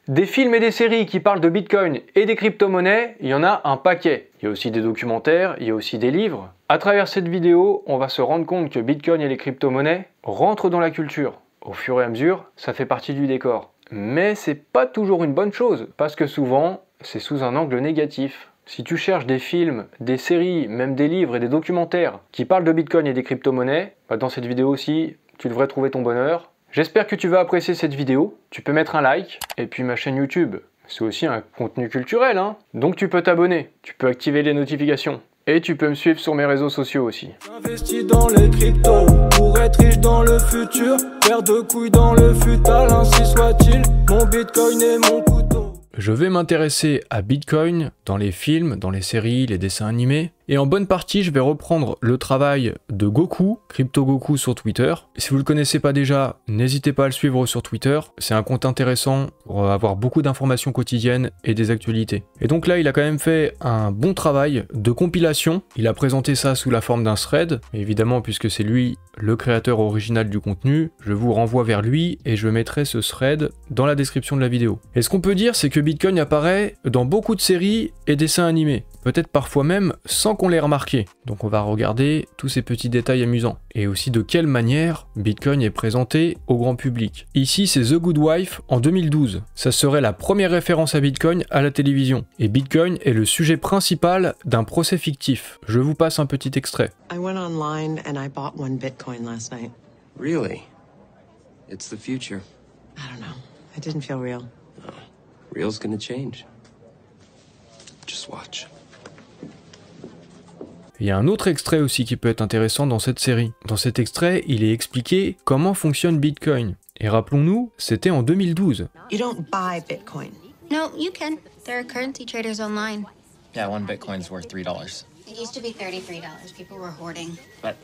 Des films et des séries qui parlent de Bitcoin et des crypto-monnaies, il y en a un paquet. Il y a aussi des documentaires, il y a aussi des livres. À travers cette vidéo, on va se rendre compte que Bitcoin et les crypto-monnaies rentrent dans la culture. Au fur et à mesure, ça fait partie du décor. Mais c'est pas toujours une bonne chose, parce que souvent, c'est sous un angle négatif. Si tu cherches des films, des séries, même des livres et des documentaires qui parlent de Bitcoin et des crypto-monnaies, dans cette vidéo aussi, tu devrais trouver ton bonheur. J'espère que tu vas apprécier cette vidéo, tu peux mettre un like, et puis ma chaîne YouTube, c'est aussi un contenu culturel, hein. Donc tu peux t'abonner, tu peux activer les notifications, et tu peux me suivre sur mes réseaux sociaux aussi. J'investis dans les cryptos, pour être riche dans le futur, paire de couilles dans le futal, ainsi soit-il, mon Bitcoin est mon couteau. Je vais m'intéresser à Bitcoin dans les films, dans les séries, les dessins animés. Et en bonne partie, je vais reprendre le travail de Goku, Crypto Goku sur Twitter. Si vous ne le connaissez pas déjà, n'hésitez pas à le suivre sur Twitter. C'est un compte intéressant pour avoir beaucoup d'informations quotidiennes et des actualités. Et donc là, il a quand même fait un bon travail de compilation. Il a présenté ça sous la forme d'un thread. Et évidemment, puisque c'est lui le créateur original du contenu, je vous renvoie vers lui et je mettrai ce thread dans la description de la vidéo. Et ce qu'on peut dire, c'est que Bitcoin apparaît dans beaucoup de séries et dessins animés. Peut-être parfois même sans qu'on l'ait remarqué. Donc on va regarder tous ces petits détails amusants. Et aussi de quelle manière Bitcoin est présenté au grand public. Ici c'est The Good Wife en 2012. Ça serait la première référence à Bitcoin à la télévision. Et Bitcoin est le sujet principal d'un procès fictif. Je vous passe un petit extrait. I went online and I bought 1 Bitcoin last night. Really? It's the future. I don't know. It didn't feel real. Oh, real's gonna change. Just watch. Il y a un autre extrait aussi qui peut être intéressant dans cette série. Dans cet extrait, il est expliqué comment fonctionne Bitcoin. Et rappelons-nous, c'était en 2012. You don't buy Bitcoin. No, you can. There are currency traders online. Yeah, 1 Bitcoin's worth $3. It used to be $33. People were hoarding. But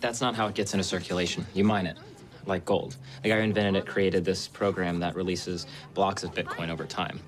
that's not how it gets into circulation. You mine it, like gold. The guy who invented it created this program that releases blocks of Bitcoin over time.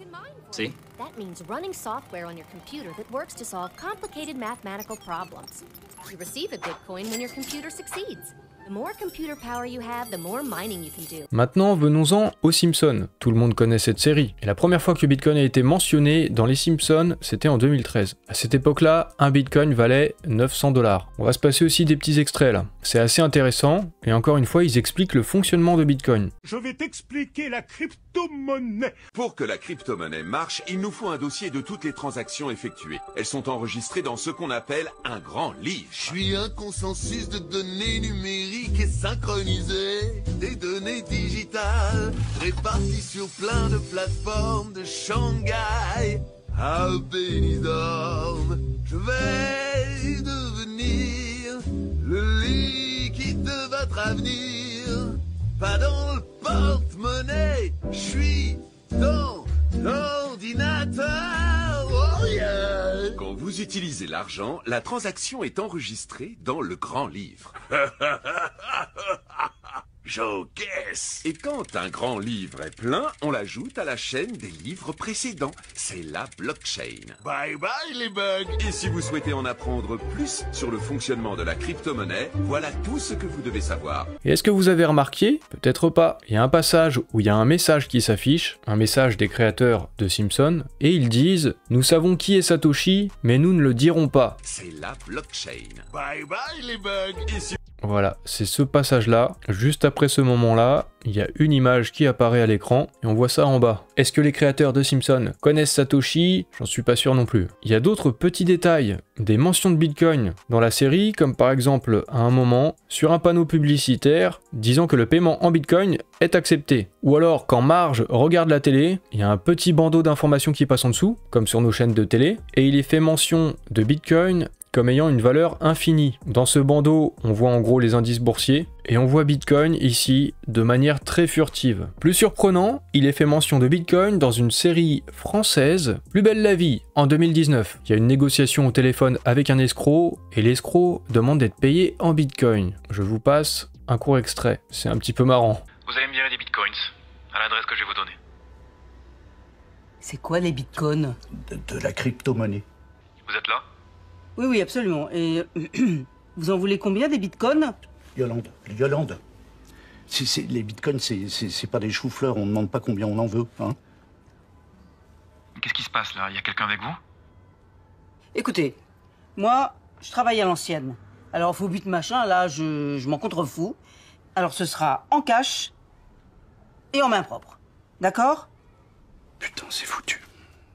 See? That means running software on your computer that works to solve complicated mathematical problems. You receive a Bitcoin when your computer succeeds. The more computer power you have, the more mining you can do. Maintenant, venons-en aux Simpsons. Tout le monde connaît cette série. Et la première fois que Bitcoin a été mentionné dans les Simpsons, c'était en 2013. À cette époque-là, un Bitcoin valait 900 $. On va se passer aussi des petits extraits là. C'est assez intéressant. Et encore une fois, ils expliquent le fonctionnement de Bitcoin. Je vais t'expliquer la crypto-monnaie. Pour que la crypto-monnaie marche, il nous faut un dossier de toutes les transactions effectuées. Elles sont enregistrées dans ce qu'on appelle un grand livre. Je suis un consensus de données numériques et synchronisé, des données digitales réparties sur plein de plateformes de Shanghai à Benidorm. Je vais devenir le liquide de votre avenir, pas dans le porte-monnaie, je suis dans l'ordinateur. Oh yeah. Quand vous utilisez l'argent, la transaction est enregistrée dans le grand livre. J'encaisse. Et quand un grand livre est plein, on l'ajoute à la chaîne des livres précédents. C'est la blockchain. Bye bye les bugs. Et si vous souhaitez en apprendre plus sur le fonctionnement de la crypto-monnaie, voilà tout ce que vous devez savoir. Et est-ce que vous avez remarqué? Peut-être pas. Il y a un passage où il y a un message qui s'affiche, un message des créateurs de Simpsons, et ils disent « Nous savons qui est Satoshi, mais nous ne le dirons pas. » C'est la blockchain. Bye bye les bugs. Et si Voilà, c'est ce passage-là. Juste après ce moment-là, il y a une image qui apparaît à l'écran et on voit ça en bas. Est-ce que les créateurs de Simpsons connaissent Satoshi? J'en suis pas sûr non plus. Il y a d'autres petits détails, des mentions de Bitcoin dans la série, comme par exemple à un moment, sur un panneau publicitaire, disant que le paiement en Bitcoin est accepté. Ou alors, quand Marge regarde la télé, il y a un petit bandeau d'informations qui passe en dessous, comme sur nos chaînes de télé, et il est fait mention de Bitcoin comme ayant une valeur infinie. Dans ce bandeau, on voit en gros les indices boursiers, et on voit Bitcoin ici de manière très furtive. Plus surprenant, il est fait mention de Bitcoin dans une série française, Plus belle la vie, en 2019. Il y a une négociation au téléphone avec un escroc, et l'escroc demande d'être payé en Bitcoin. Je vous passe un court extrait, c'est un petit peu marrant. Vous allez me virer des Bitcoins, à l'adresse que je vais vous donner. C'est quoi les Bitcoins? De la crypto-monnaie. Vous êtes là? Oui, absolument. Et vous en voulez combien des Bitcoins? Yolande. Les Bitcoins, c'est pas des choux-fleurs, on ne demande pas combien on en veut, hein. Qu'est-ce qui se passe là? Y a quelqu'un avec vous? Écoutez, moi, je travaille à l'ancienne. Alors, faut but machin, là, je m'en contrefous. Alors, ce sera en cash et en main propre. D'accord? Putain, c'est foutu.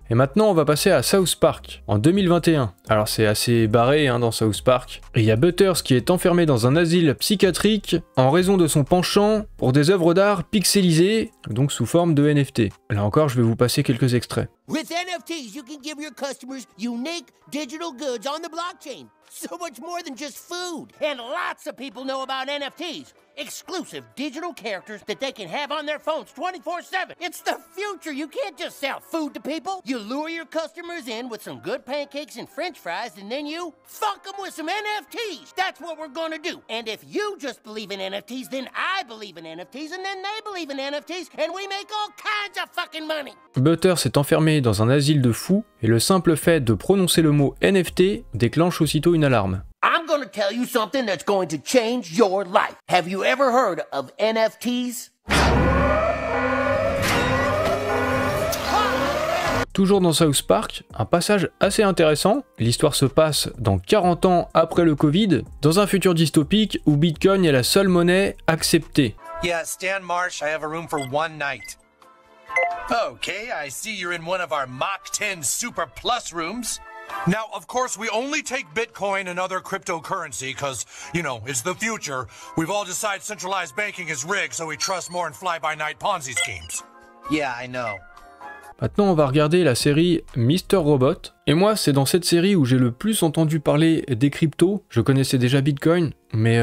Et maintenant, on va passer à South Park, en 2021. Alors c'est assez barré dans South Park. Et il y a Butters qui est enfermé dans un asile psychiatrique en raison de son penchant pour des œuvres d'art pixelisées, donc sous forme de NFT. Là encore, je vais vous passer quelques extraits. With NFTs, you can give your customers unique digital goods on the blockchain. So much more than just food. And lots of people know about NFTs. Exclusive digital characters that they can have on their phones 24/7. It's the future. You can't just sell food to people. You lure your customers in with some good pancakes and french fries, and then you fuck them with some NFTs. That's what we're gonna do. And if you just believe in NFTs, then I believe in NFTs, and then they believe in NFTs, and we make all kinds of fucking money. Butters s'est enfermé dans un asile de fous, et le simple fait de prononcer le mot NFT déclenche aussitôt une alarme. I'm gonna tell you something that's going to change your life. Have you ever heard of NFTs? Toujours dans South Park, un passage assez intéressant. L'histoire se passe dans 40 ans après le Covid, dans un futur dystopique où Bitcoin est la seule monnaie acceptée. Yeah, Stan Marsh, I have a room for one night. Okay, I see you're in one of our Mach 10 Super Plus rooms. Now, of course, we only take Bitcoin and other cryptocurrency because, you know, it's the future. We've all decided centralized banking is rigged, so we trust more in fly-by-night Ponzi schemes. Yeah, I know. Maintenant, on va regarder la série Mr. Robot. Et moi, c'est dans cette série où j'ai le plus entendu parler des cryptos. Je connaissais déjà Bitcoin, mais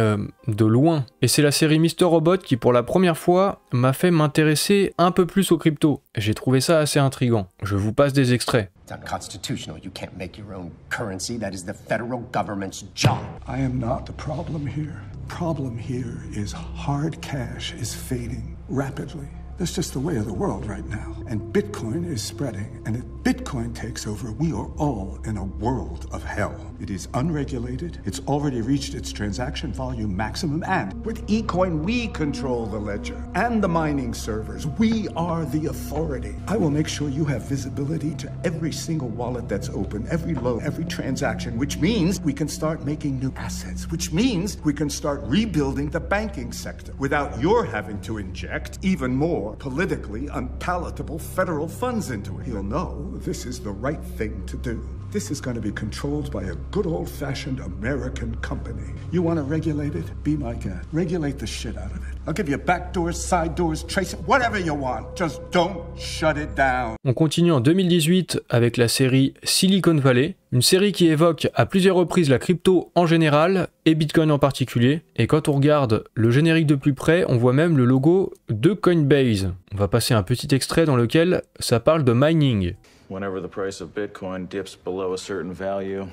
de loin. Et c'est la série Mr. Robot qui, pour la première fois, m'a fait m'intéresser un peu plus aux cryptos. J'ai trouvé ça assez intriguant. Je vous passe des extraits. It's unconstitutional. You can't make your own currency. That is the federal government's job. I am not the problem here. Problem here is hard cash is fading rapidly. That's just the way of the world right now. And Bitcoin is spreading. And if Bitcoin takes over, we are all in a world of hell. It is unregulated. It's already reached its transaction volume maximum. And with eCoin, we control the ledger and the mining servers. We are the authority. I will make sure you have visibility to every single wallet that's open, every loan, every transaction, which means we can start making new assets, which means we can start rebuilding the banking sector without your having to inject even more politically unpalatable federal funds into it. You'll know this is the right thing to do. This is going to be controlled by a good old-fashioned American company. You want to regulate it? Be my guest. Regulate the shit out of it. I'll give you back doors, side doors, trace it, whatever you want. Just don't shut it down. On continue en 2018 avec la série Silicon Valley, une série qui évoque à plusieurs reprises la crypto en général et Bitcoin en particulier. Et quand on regarde le générique de plus près, on voit même le logo de Coinbase. On va passer un petit extrait dans lequel ça parle de mining. Whenever the price of Bitcoin dips below a certain value,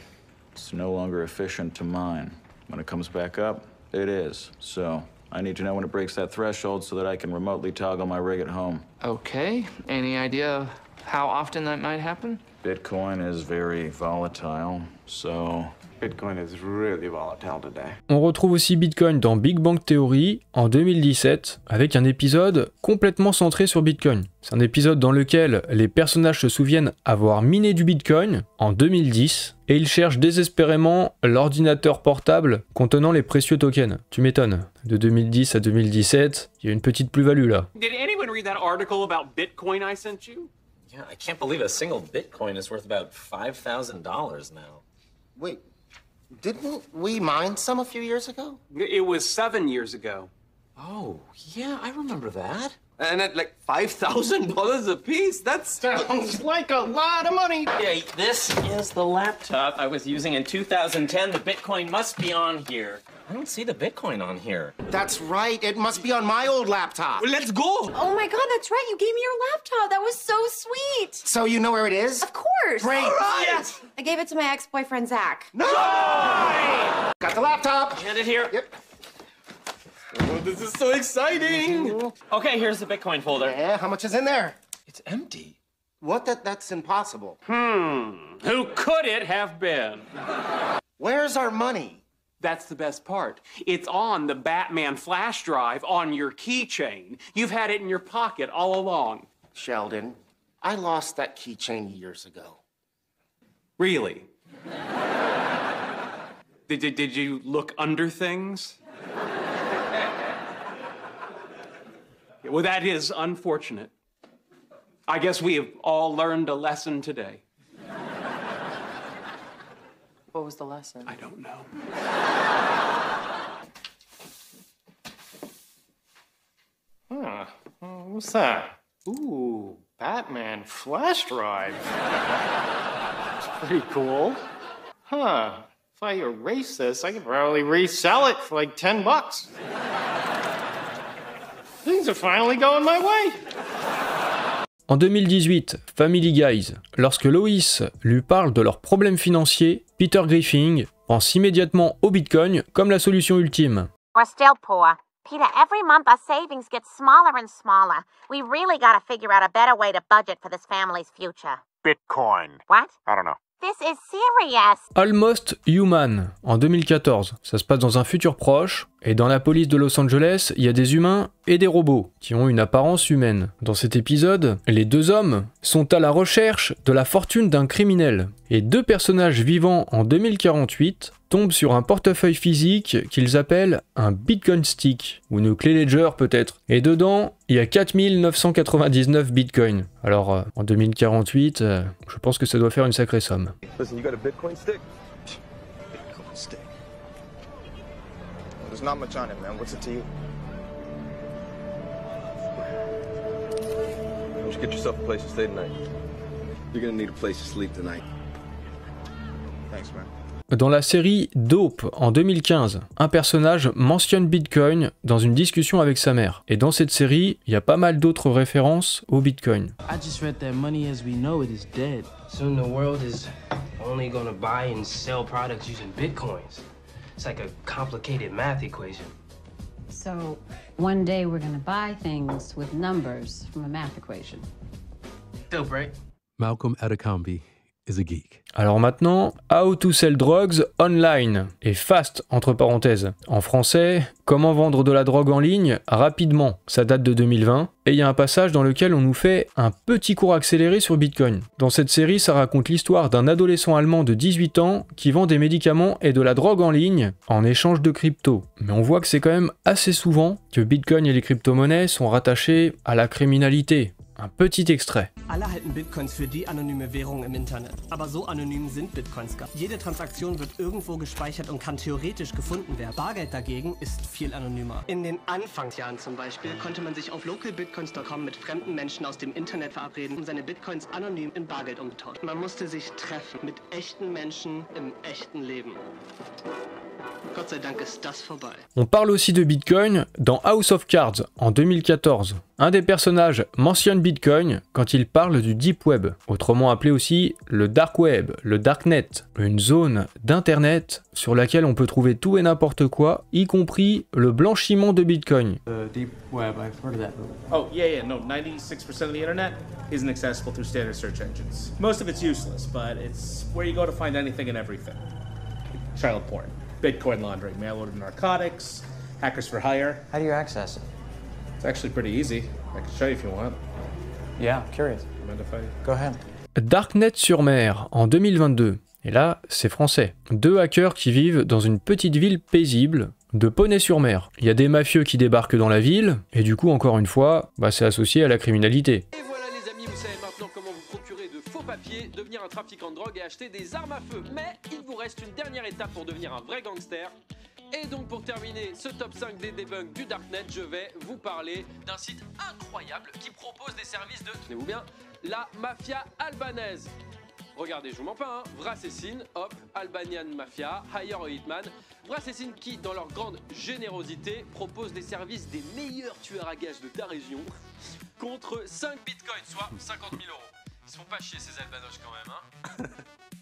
it's no longer efficient to mine. When it comes back up, it is. So, I need to know when it breaks that threshold so that I can remotely toggle my rig at home. Okay. Any idea how often that might happen? Bitcoin is very volatile, so... Bitcoin is really volatile today. On retrouve aussi Bitcoin dans Big Bang Theory en 2017 avec un épisode complètement centré sur Bitcoin. C'est un épisode dans lequel les personnages se souviennent avoir miné du Bitcoin en 2010 et ils cherchent désespérément l'ordinateur portable contenant les précieux tokens. Tu m'étonnes. De 2010 à 2017, il y a une petite plus-value là. Did anyone read that article about Bitcoin I sent you? Yeah, I can't believe a single Bitcoin is worth about $5,000 now. Wait. Didn't we mine some a few years ago? It was 7 years ago. Oh, yeah, I remember that. And at like $5,000 a piece? That sounds like a lot of money. Yeah, this is the laptop I was using in 2010. The Bitcoin must be on here. I don't see the Bitcoin on here. That's right. It must be on my old laptop. Let's go. Oh my God, that's right. You gave me your laptop. That was so sweet. So you know where it is? Of course. Great. All right. Yes. I gave it to my ex-boyfriend, Zach. No! Got the laptop. Hand it here. Yep. Oh, this is so exciting. Okay, here's the Bitcoin folder. Yeah, how much is in there? It's empty. What? That's impossible. Who could it have been? Where's our money? That's the best part. It's on the Batman flash drive on your keychain. You've had it in your pocket all along. Sheldon, I lost that keychain years ago. Really? Did you look under things? Well, that is unfortunate. I guess we have all learned a lesson today. What was the lesson? I don't know. Huh. What's that? Ooh, Batman flash drive. It's pretty cool. Huh. If I erase this, I could probably resell it for like $10. Things are finally going my way. En 2018, Family Guys, lorsque Lois lui parle de leurs problèmes financiers, Peter Griffin pense immédiatement au Bitcoin comme la solution ultime. We're still poor. Peter, every month our savings get smaller and smaller. We really gotta figure out a better way to budget for this family's future. Bitcoin. What? I don't know. This is serious. Almost Human, en 2014. Ça se passe dans un futur proche, et dans la police de Los Angeles, il y a des humains et des robots qui ont une apparence humaine. Dans cet épisode, les deux hommes sont à la recherche de la fortune d'un criminel, et deux personnages vivants en 2048 tombent sur un portefeuille physique qu'ils appellent un Bitcoin Stick, ou une clé Ledger peut-être. Et dedans, il y a 4999 Bitcoins. Alors, en 2048, je pense que ça doit faire une sacrée somme. Listen, you got a Bitcoin stick? Bitcoin stick. There's not much on it, man. What's it to you? Why don't you get yourself a place to stay tonight? You're gonna need a place to sleep tonight. Thanks, man. Dans la série Dope en 2015, un personnage mentionne Bitcoin dans une discussion avec sa mère. Et dans cette série, il y a pas mal d'autres références au Bitcoin. I just read that money as we know it is dead. Soon the world is only gonna buy and sell products using Bitcoins. It's like a complicated math equation. So one day we're gonna buy things with numbers from a math equation. Dope, right? Malcolm Adekambi is a geek. Alors maintenant, How to Sell Drugs Online, et fast entre parenthèses. En français, comment vendre de la drogue en ligne rapidement. Ça date de 2020, et il y a un passage dans lequel on nous fait un petit cours accéléré sur Bitcoin. Dans cette série, ça raconte l'histoire d'un adolescent allemand de 18 ans qui vend des médicaments et de la drogue en ligne en échange de crypto. Mais on voit que c'est quand même assez souvent que Bitcoin et les crypto-monnaies sont rattachés à la criminalité. Un petit extrait. Alle halten Bitcoins für die anonyme Währung im Internet. Aber so anonym sind Bitcoins gar nicht. Jede Transaktion wird irgendwo gespeichert und kann theoretisch gefunden werden. Bargeld dagegen ist viel anonymer. In den Anfangsjahren zum Beispiel konnte man sich auf localbitcoins.com mit fremden Menschen aus dem Internet verabreden, um seine Bitcoins anonym in Bargeld umzutauschen. Man musste sich treffen mit echten Menschen im echten Leben. Gott sei Dank ist das vorbei. On parle aussi de Bitcoin dans House of Cards en 2014. Un des personnages mentionne Bitcoin quand il parle du Deep Web, autrement appelé aussi le Dark Web, le Darknet, une zone d'internet sur laquelle on peut trouver tout et n'importe quoi, y compris le blanchiment de Bitcoin. Deep Web, I've heard of that. Oh, yeah, no, 96% of the internet isn't accessible through standard search engines. Most of it's useless, but it's where you go to find anything and everything. Child porn, Bitcoin laundering, mail-order narcotics, hackers for hire. How do you access it? It's actually pretty easy. I can show you if you want. Yeah, curious. Mind if I... Go ahead. Darknet sur mer en 2022. Et là, c'est français. Deux hackers qui vivent dans une petite ville paisible de Poney-sur-Mer. Il y a des mafieux qui débarquent dans la ville, et du coup, encore une fois, c'est associé à la criminalité. Et voilà les amis, vous savez maintenant comment vous procurer de faux papiers, devenir un trafiquant de drogue et acheter des armes à feu. Mais il vous reste une dernière étape pour devenir un vrai gangster. Et donc pour terminer ce top 5 des debunks du Darknet, je vais vous parler d'un site incroyable qui propose des services de, tenez-vous bien, la mafia albanaise. Regardez, je vous mens pas, hein. Vrasessin, hop, Albanian Mafia, Hire a Hitman. Vrasessin qui, dans leur grande générosité, propose des services des meilleurs tueurs à gages de ta région contre 5 bitcoins, soit 50 000 €. Ils se font pas chier ces albanoches quand même, hein.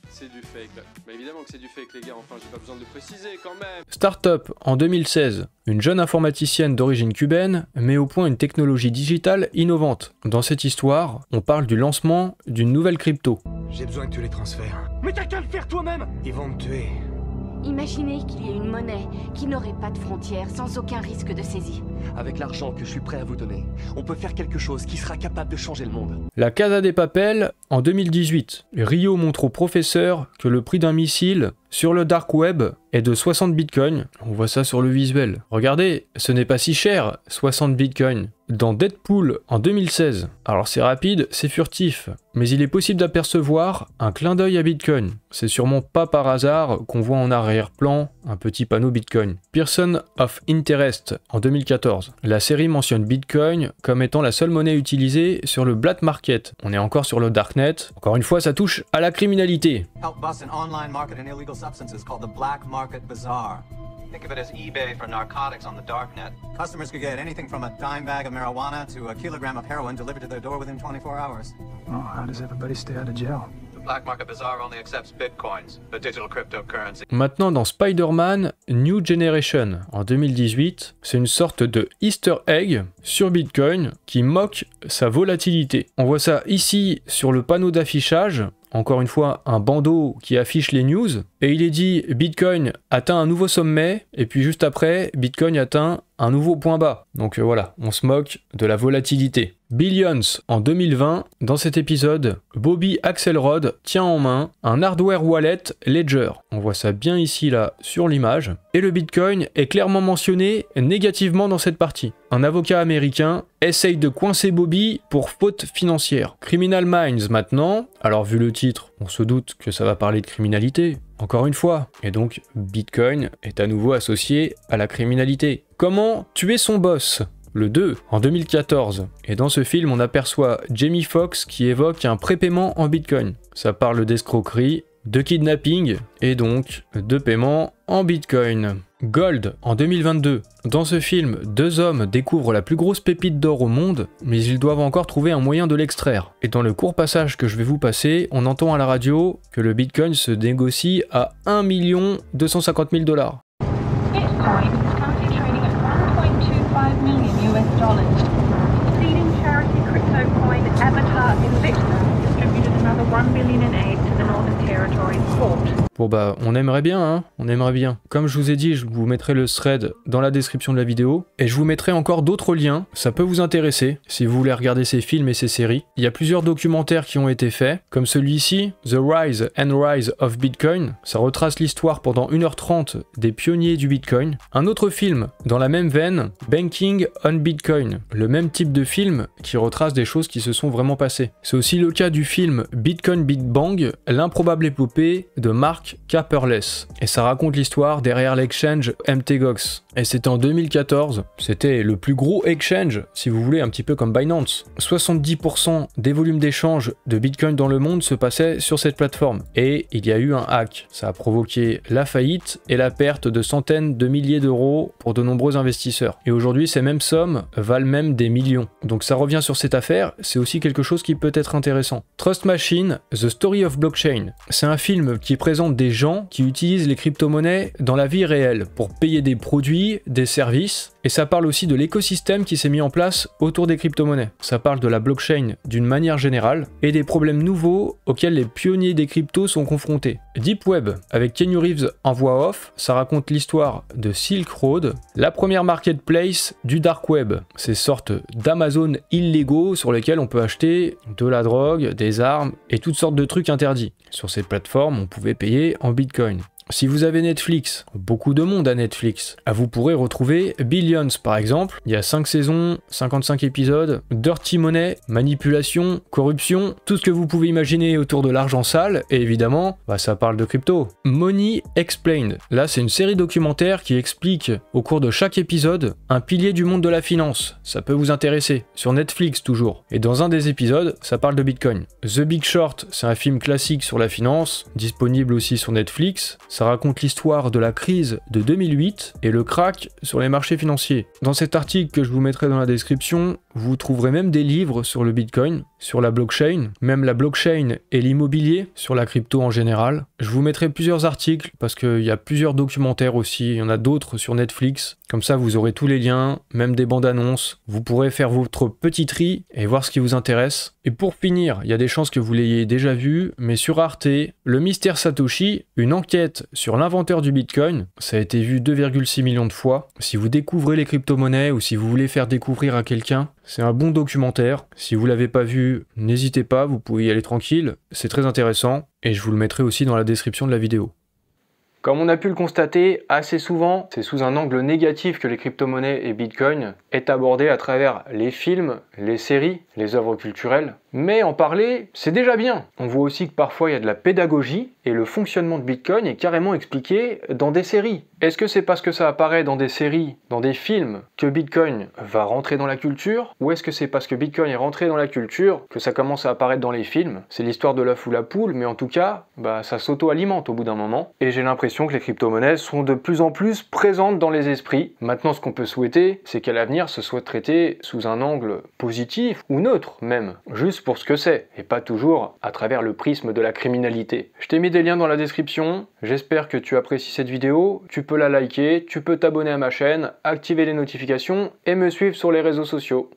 C'est du fake. Mais évidemment que c'est du fake les gars, enfin j'ai pas besoin de le préciser quand même. Startup en 2016. Une jeune informaticienne d'origine cubaine met au point une technologie digitale innovante. Dans cette histoire, on parle du lancement d'une nouvelle crypto. J'ai besoin que tu les transfères. Mais t'as qu'à le faire toi-même. Ils vont me tuer. Imaginez qu'il y ait une monnaie qui n'aurait pas de frontières, sans aucun risque de saisie. Avec l'argent que je suis prêt à vous donner, on peut faire quelque chose qui sera capable de changer le monde. La Casa de Papel, en 2018. Rio montre au professeur que le prix d'un missile sur le dark web est de 60 bitcoins. On voit ça sur le visuel. Regardez, ce n'est pas si cher, 60 bitcoins. Dans Deadpool en 2016. Alors c'est rapide, c'est furtif, mais il est possible d'apercevoir un clin d'œil à Bitcoin. C'est sûrement pas par hasard qu'on voit en arrière-plan un petit panneau Bitcoin. Person of Interest en 2014. La série mentionne Bitcoin comme étant la seule monnaie utilisée sur le black market. On est encore sur le darknet. Encore une fois, ça touche à la criminalité. Help bust an online market in illegal substances called the Black Market Bazaar. Think of it as eBay for narcotics on the darknet. Customers could get anything from a dime bag of marijuana to a kilogram of heroin delivered to their door within 24 hours. Oh, how does everybody stay out of jail? The Black Market Bazaar only accepts bitcoins, the digital cryptocurrency. Maintenant dans Spider-Man New Generation en 2018, c'est une sorte de Easter egg sur Bitcoin qui moque sa volatilité. On voit ça ici sur le panneau d'affichage. Encore une fois, un bandeau qui affiche les news, et il est dit Bitcoin atteint un nouveau sommet, et puis juste après, Bitcoin atteint un nouveau point bas. Donc voilà, on se moque de la volatilité. Billions en 2020, dans cet épisode, Bobby Axelrod tient en main un hardware wallet Ledger. On voit ça bien ici là sur l'image. Et le Bitcoin est clairement mentionné négativement dans cette partie. Un avocat américain essaye de coincer Bobby pour faute financière. Criminal Minds maintenant, alors vu le titre, on se doute que ça va parler de criminalité. Encore une fois, et donc Bitcoin est à nouveau associé à la criminalité. Comment tuer son boss ? Le 2, en 2014. Et dans ce film, on aperçoit Jamie Foxx qui évoque un prépaiement en Bitcoin. Ça parle d'escroquerie, de kidnapping, et donc de paiement en Bitcoin. Gold, en 2022. Dans ce film, deux hommes découvrent la plus grosse pépite d'or au monde, mais ils doivent encore trouver un moyen de l'extraire. Et dans le court passage que je vais vous passer, on entend à la radio que le Bitcoin se négocie à 1 250 000 $. Bitcoin is currently trading at $1.25 million US. Leading charity crypto coin Avatar Invicta distributed another $1 billion in aid to the Northern Territories Court. Bon bah, on aimerait bien, hein, on aimerait bien. Comme je vous ai dit, je vous mettrai le thread dans la description de la vidéo, et je vous mettrai encore d'autres liens, ça peut vous intéresser, si vous voulez regarder ces films et ces séries. Il y a plusieurs documentaires qui ont été faits, comme celui-ci, The Rise and Rise of Bitcoin, ça retrace l'histoire pendant 1h30 des pionniers du Bitcoin. Un autre film, dans la même veine, Banking on Bitcoin, le même type de film qui retrace des choses qui se sont vraiment passées. C'est aussi le cas du film Bitcoin Big Bang, l'improbable épopée de Mark Caperless. Et ça raconte l'histoire derrière l'exchange MTGOX. Et c'était en 2014, c'était le plus gros exchange, si vous voulez, un petit peu comme Binance. 70% des volumes d'échange de Bitcoin dans le monde se passaient sur cette plateforme. Et il y a eu un hack. Ça a provoqué la faillite et la perte de centaines de milliers d'euros pour de nombreux investisseurs. Et aujourd'hui, ces mêmes sommes valent même des millions. Donc ça revient sur cette affaire, c'est aussi quelque chose qui peut être intéressant. Trust Machine, The Story of Blockchain. C'est un film qui présente des gens qui utilisent les crypto-monnaies dans la vie réelle pour payer des produits, des services, et ça parle aussi de l'écosystème qui s'est mis en place autour des crypto-monnaies. Ça parle de la blockchain d'une manière générale et des problèmes nouveaux auxquels les pionniers des cryptos sont confrontés. Deep Web, avec Keanu Reeves en voix off, ça raconte l'histoire de Silk Road, la première marketplace du dark web. Ces sortes d'Amazon illégaux sur lesquels on peut acheter de la drogue, des armes et toutes sortes de trucs interdits. Sur cette plateforme, on pouvait payer en Bitcoin. Si vous avez Netflix, beaucoup de monde a Netflix, vous pourrez retrouver Billions par exemple. Il y a 5 saisons, 55 épisodes, dirty money, manipulation, corruption, tout ce que vous pouvez imaginer autour de l'argent sale, et évidemment, ça parle de crypto. Money Explained, là c'est une série documentaire qui explique au cours de chaque épisode un pilier du monde de la finance. Ça peut vous intéresser, sur Netflix toujours. Et dans un des épisodes, ça parle de Bitcoin. The Big Short, c'est un film classique sur la finance, disponible aussi sur Netflix. Ça raconte l'histoire de la crise de 2008 et le crack sur les marchés financiers. Dans cet article que je vous mettrai dans la description, Vous trouverez même des livres sur le Bitcoin, sur la blockchain, même la blockchain et l'immobilier, sur la crypto en général. Je vous mettrai plusieurs articles parce qu'il y a plusieurs documentaires aussi, il y en a d'autres sur Netflix. Comme ça, vous aurez tous les liens, même des bandes annonces. Vous pourrez faire votre petit tri et voir ce qui vous intéresse. Et pour finir, il y a des chances que vous l'ayez déjà vu, mais sur Arte, le mystère Satoshi, une enquête sur l'inventeur du Bitcoin, ça a été vu 2,6 millions de fois. Si vous découvrez les crypto-monnaies ou si vous voulez faire découvrir à quelqu'un, c'est un bon documentaire. Si vous l'avez pas vu, n'hésitez pas, vous pouvez y aller tranquille, c'est très intéressant et je vous le mettrai aussi dans la description de la vidéo. Comme on a pu le constater assez souvent, c'est sous un angle négatif que les crypto-monnaies et Bitcoin est abordé à travers les films, les séries, les œuvres culturelles. Mais en parler, c'est déjà bien. On voit aussi que parfois il y a de la pédagogie et le fonctionnement de Bitcoin est carrément expliqué dans des séries. Est-ce que c'est parce que ça apparaît dans des séries, dans des films, que Bitcoin va rentrer dans la culture? Ou est-ce que c'est parce que Bitcoin est rentré dans la culture que ça commence à apparaître dans les films? C'est l'histoire de l'œuf ou la poule, mais en tout cas, ça s'auto-alimente au bout d'un moment. Et j'ai l'impression que les crypto-monnaies sont de plus en plus présentes dans les esprits. Maintenant, ce qu'on peut souhaiter, c'est qu'à l'avenir, ce soit traité sous un angle positif ou neutre même, juste pour ce que c'est, et pas toujours à travers le prisme de la criminalité. Je t'ai mis des liens dans la description, j'espère que tu apprécies cette vidéo, tu peux la liker, tu peux t'abonner à ma chaîne, activer les notifications et me suivre sur les réseaux sociaux.